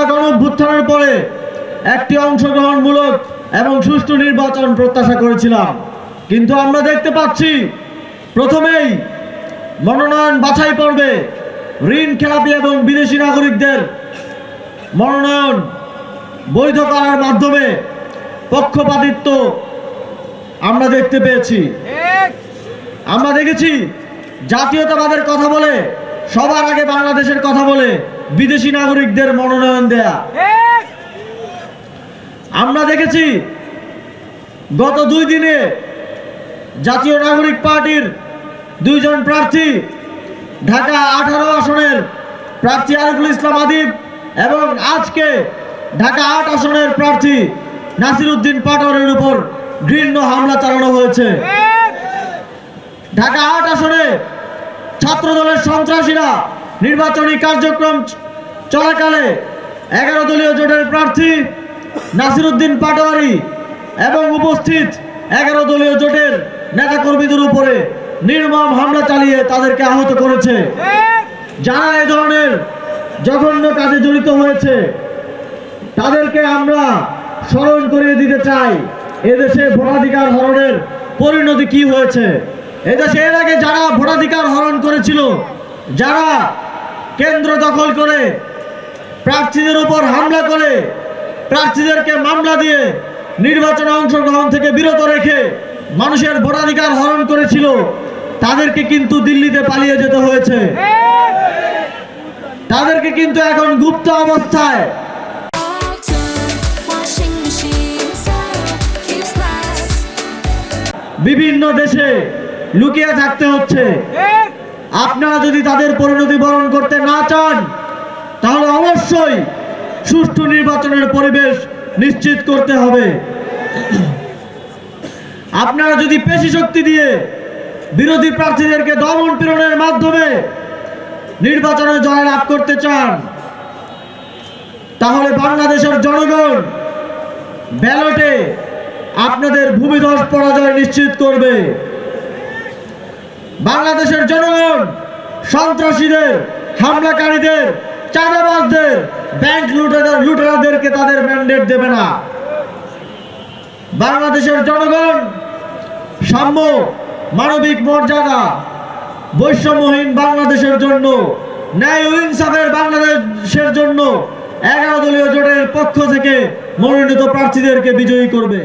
আমরা গণঅভ্যুত্থানের পরে একটি অংশগ্রহণমূলক এবং সুষ্ঠু নির্বাচন প্রত্যাশা করেছিলাম, কিন্তু আমরা দেখতে পাচ্ছি প্রথমেই মনোনয়ন বাছাই পর্বে ঋণ খেলাপি এবং বিদেশি নাগরিকদের মনোনয়ন বৈধ করার মাধ্যমে পক্ষপাতিত্ব আমরা দেখতে পেয়েছি। আমরা দেখেছি জাতীয়তাবাদের কথা বলে সবার আগে বাংলাদেশের কথা বলে বিদেশি নাগরিকদের মনোনয়ন দেয়া। আমরা দেখেছি গত 2 দিনে জাতীয় নাগরিক পার্টির 2 জন প্রার্থী, ঢাকা 18 আসনের প্রার্থী আরিফুল ইসলাম আদিব এবং আজকে ঢাকা 8 আসনের প্রার্থী নাসির উদ্দিন পাটোয়ারির উপর ঘৃণ্য হামলা চালানো হয়েছে। ঢাকা 8 আসনে ছাত্রদলের সন্ত্রাসীরা নির্বাচনী কার্যক্রম চলাকালে 11 দলীয় জোটের প্রার্থী নাসির উদ্দিন পাটোয়ারি এবং উপস্থিত 11 দলীয় জোটের নেতাকর্মীদের উপরে নির্মম হামলা চালিয়ে তাদেরকে আহত করেছে। যারা এই ধরনের জঘন্য কাজে জড়িত হয়েছে তাদেরকে আমরা স্মরণ করিয়ে দিতে চাই এদেশে ভোটাধিকার হরণের পরিণতি কি হয়েছে। এদেশে এর আগে যারা ভোটাধিকার হরণ করেছিল, যারা কেন্দ্র দখল করে প্রার্থীদের উপর হামলা করে প্রার্থীদেরকে মামলা দিয়ে নির্বাচনে অংশগ্রহণ থেকে বিরত রেখে মানুষের ভোটাধিকার হরণ করেছিল, তাদেরকে কিন্তু দিল্লিতে পালিয়ে যেতে হয়েছে। তাদেরকে কিন্তু এখন গুপ্ত অবস্থায় বিভিন্ন দেশে লুকিয়ে থাকতে হচ্ছে। আপনারা যদি তাদের পরিণতি বরণ করতে না চান তাহলে অবশ্যই সুষ্ঠু নির্বাচনের পরিবেশ নিশ্চিত করতে হবে। আপনারা যদি পেশি শক্তি দিয়ে বিরোধী প্রার্থীদেরকে দমন পীড়নের মাধ্যমে নির্বাচনে জয়লাভ করতে চান তাহলে বাংলাদেশের জনগণ ব্যালটে আপনাদের ভূমিধস পরাজয় নিশ্চিত করবে। বাংলাদেশের জনগণ সন্ত্রাসীদের, হামলাকারীদের, চাঁদাবাজদের, ব্যাংক লুটেরাদেরকে তাদের ম্যান্ডেট দেবে না। বাংলাদেশের জনগণ সাম্য, মানবিক মর্যাদা, বৈষম্যহীন বাংলাদেশের জন্য, ন্যায় ও ইনসাফের বাংলাদেশের জন্য 11 দলীয় জোটের পক্ষ থেকে মনোনীত প্রার্থীদেরকে বিজয়ী করবে।